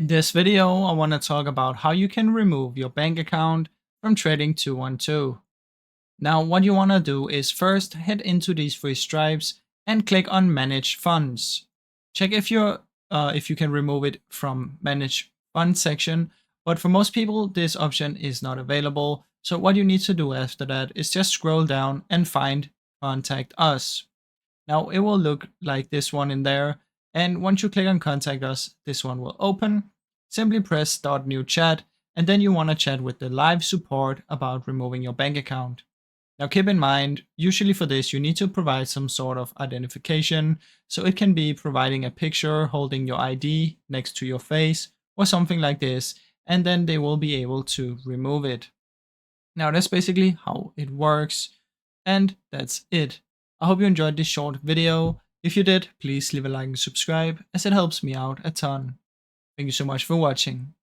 In this video, I want to talk about how you can remove your bank account from Trading 212. Now, what you want to do is first head into these three stripes and click on Manage Funds. Check if you can remove it from Manage Funds section, but for most people, this option is not available. So what you need to do after that is just scroll down and find Contact Us. Now it will look like this one in there. And once you click on Contact Us, this one will open. Simply press Start New Chat, and then you want to chat with the live support about removing your bank account. Now keep in mind, usually for this you need to provide some sort of identification, so it can be providing a picture holding your ID next to your face or something like this, and then they will be able to remove it. Now that's basically how it works, and that's it. I hope you enjoyed this short video. If you did, please leave a like and subscribe, as it helps me out a ton. Thank you so much for watching.